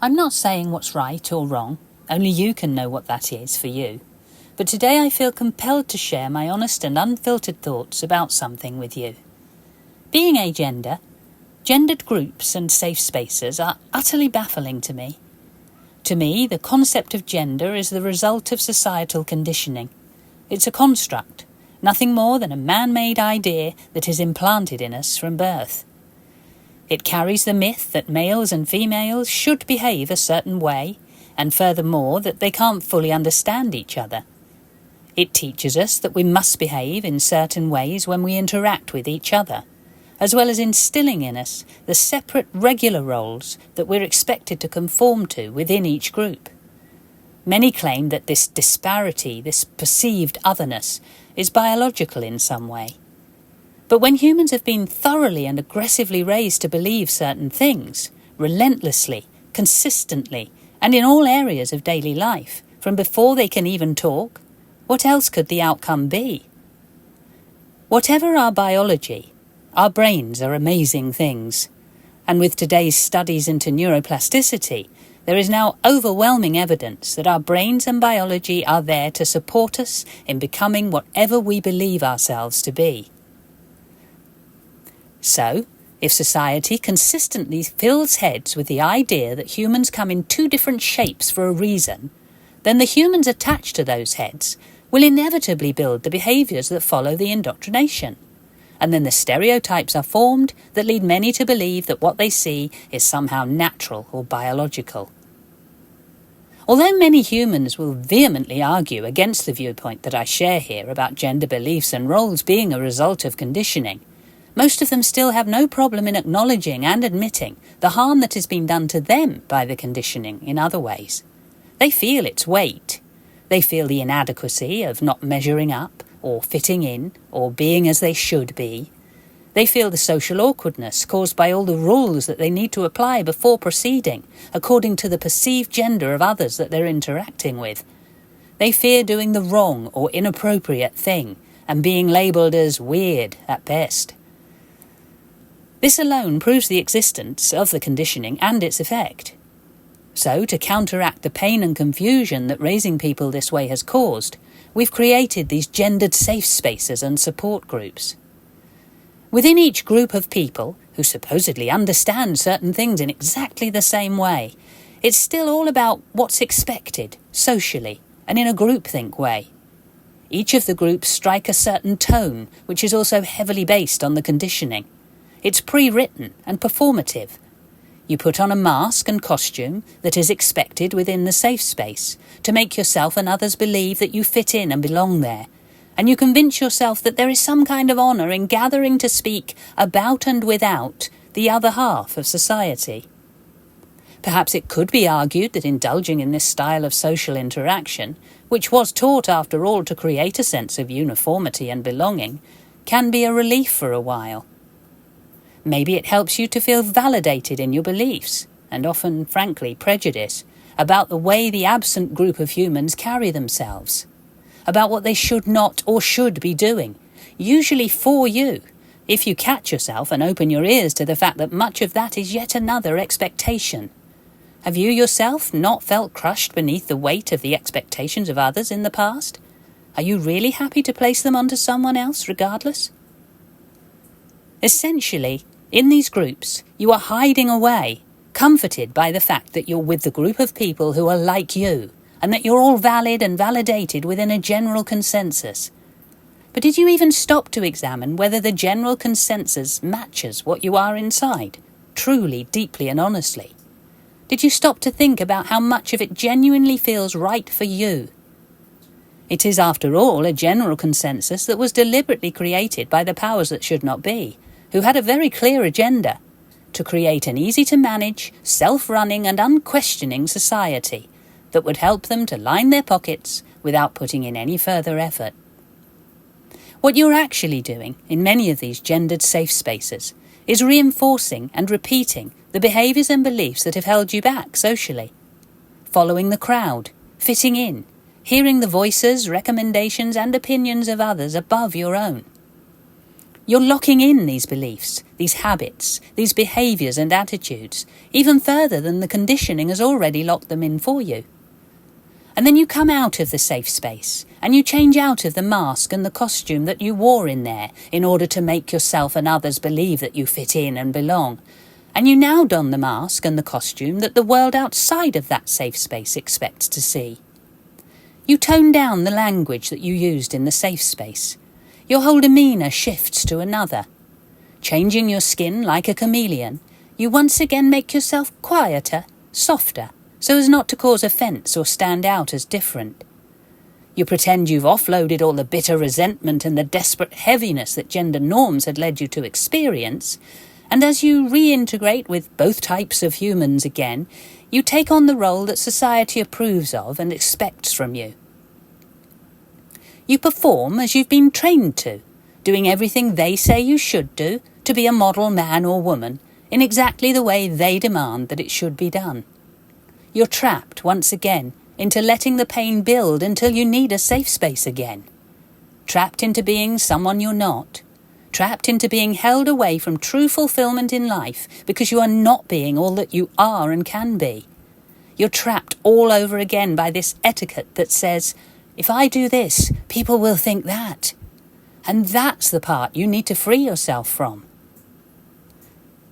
I'm not saying what's right or wrong, only you can know what that is for you. But today I feel compelled to share my honest and unfiltered thoughts about something with you. Being agender, gendered groups and safe spaces are utterly baffling to me. To me, the concept of gender is the result of societal conditioning. It's a construct, nothing more than a man-made idea that is implanted in us from birth. It carries the myth that males and females should behave a certain way, and furthermore that they can't fully understand each other. It teaches us that we must behave in certain ways when we interact with each other, as well as instilling in us the separate regular roles that we're expected to conform to within each group. Many claim that this disparity, this perceived otherness, is biological in some way. But when humans have been thoroughly and aggressively raised to believe certain things, relentlessly, consistently, and in all areas of daily life, from before they can even talk, what else could the outcome be? Whatever our biology, our brains are amazing things. And with today's studies into neuroplasticity, there is now overwhelming evidence that our brains and biology are there to support us in becoming whatever we believe ourselves to be. So, if society consistently fills heads with the idea that humans come in two different shapes for a reason, then the humans attached to those heads will inevitably build the behaviours that follow the indoctrination. And then the stereotypes are formed that lead many to believe that what they see is somehow natural or biological. Although many humans will vehemently argue against the viewpoint that I share here about gender beliefs and roles being a result of conditioning, most of them still have no problem in acknowledging and admitting the harm that has been done to them by the conditioning in other ways. They feel its weight. They feel the inadequacy of not measuring up, or fitting in, or being as they should be. They feel the social awkwardness caused by all the rules that they need to apply before proceeding, according to the perceived gender of others that they're interacting with. They fear doing the wrong or inappropriate thing, and being labelled as weird at best. This alone proves the existence of the conditioning and its effect. So, to counteract the pain and confusion that raising people this way has caused, we've created these gendered safe spaces and support groups. Within each group of people, who supposedly understand certain things in exactly the same way, it's still all about what's expected, socially, and in a groupthink way. Each of the groups strike a certain tone, which is also heavily based on the conditioning. It's pre-written and performative. You put on a mask and costume that is expected within the safe space to make yourself and others believe that you fit in and belong there, and you convince yourself that there is some kind of honour in gathering to speak about and without the other half of society. Perhaps it could be argued that indulging in this style of social interaction, which was taught after all to create a sense of uniformity and belonging, can be a relief for a while. Maybe it helps you to feel validated in your beliefs, and often, frankly, prejudice, about the way the absent group of humans carry themselves, about what they should not or should be doing, usually for you, if you catch yourself and open your ears to the fact that much of that is yet another expectation. Have you yourself not felt crushed beneath the weight of the expectations of others in the past? Are you really happy to place them onto someone else regardless? Essentially, in these groups, you are hiding away, comforted by the fact that you're with the group of people who are like you, and that you're all valid and validated within a general consensus. But did you even stop to examine whether the general consensus matches what you are inside, truly, deeply and honestly? Did you stop to think about how much of it genuinely feels right for you? It is, after all, a general consensus that was deliberately created by the powers that should not be, who had a very clear agenda: to create an easy-to-manage, self-running and unquestioning society that would help them to line their pockets without putting in any further effort. What you're actually doing in many of these gendered safe spaces is reinforcing and repeating the behaviours and beliefs that have held you back socially. Following the crowd, fitting in, hearing the voices, recommendations and opinions of others above your own. You're locking in these beliefs, these habits, these behaviours and attitudes, even further than the conditioning has already locked them in for you. And then you come out of the safe space, and you change out of the mask and the costume that you wore in there in order to make yourself and others believe that you fit in and belong. And you now don the mask and the costume that the world outside of that safe space expects to see. You tone down the language that you used in the safe space. Your whole demeanour shifts to another. Changing your skin like a chameleon, you once again make yourself quieter, softer, so as not to cause offence or stand out as different. You pretend you've offloaded all the bitter resentment and the desperate heaviness that gender norms had led you to experience, and as you reintegrate with both types of humans again, you take on the role that society approves of and expects from you. You perform as you've been trained to, doing everything they say you should do to be a model man or woman in exactly the way they demand that it should be done. You're trapped once again into letting the pain build until you need a safe space again. Trapped into being someone you're not. Trapped into being held away from true fulfillment in life because you are not being all that you are and can be. You're trapped all over again by this etiquette that says, if I do this, people will think that. And that's the part you need to free yourself from.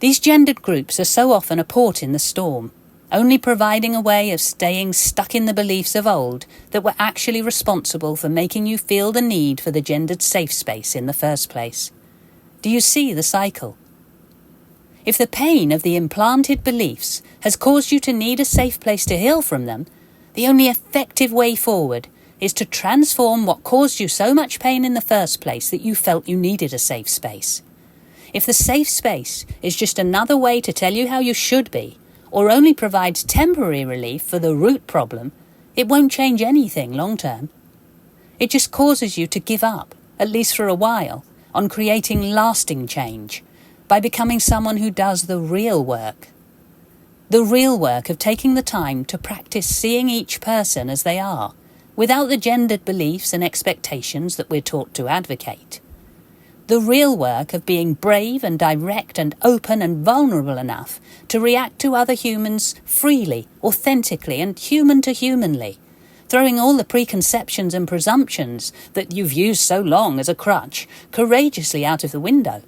These gendered groups are so often a port in the storm, only providing a way of staying stuck in the beliefs of old that were actually responsible for making you feel the need for the gendered safe space in the first place. Do you see the cycle? If the pain of the implanted beliefs has caused you to need a safe place to heal from them, the only effective way forward is to transform what caused you so much pain in the first place that you felt you needed a safe space. If the safe space is just another way to tell you how you should be, or only provides temporary relief for the root problem, it won't change anything long term. It just causes you to give up, at least for a while, on creating lasting change by becoming someone who does the real work. The real work of taking the time to practice seeing each person as they are, without the gendered beliefs and expectations that we're taught to advocate. The real work of being brave and direct and open and vulnerable enough to react to other humans freely, authentically and human to humanly, throwing all the preconceptions and presumptions that you've used so long as a crutch courageously out of the window.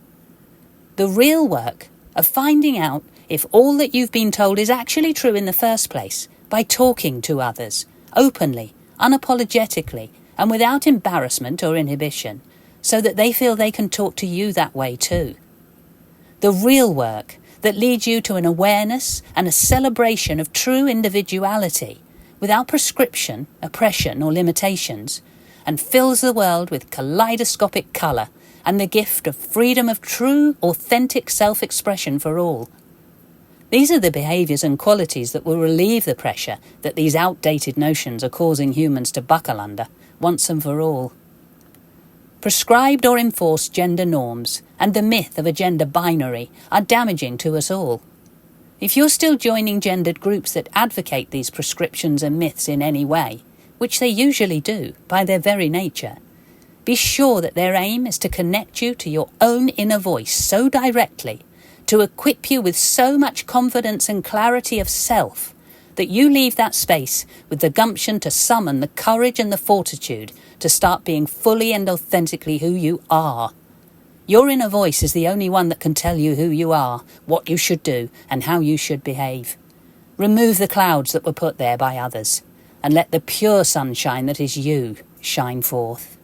The real work of finding out if all that you've been told is actually true in the first place by talking to others, openly, unapologetically, and without embarrassment or inhibition, so that they feel they can talk to you that way too. The real work that leads you to an awareness and a celebration of true individuality, without prescription, oppression or limitations, and fills the world with kaleidoscopic colour and the gift of freedom of true, authentic self-expression for all. These are the behaviours and qualities that will relieve the pressure that these outdated notions are causing humans to buckle under, once and for all. Prescribed or enforced gender norms and the myth of a gender binary are damaging to us all. If you're still joining gendered groups that advocate these prescriptions and myths in any way, which they usually do by their very nature, be sure that their aim is to connect you to your own inner voice so directly, to equip you with so much confidence and clarity of self, that you leave that space with the gumption to summon the courage and the fortitude to start being fully and authentically who you are. Your inner voice is the only one that can tell you who you are, what you should do, and how you should behave. Remove the clouds that were put there by others, and let the pure sunshine that is you shine forth.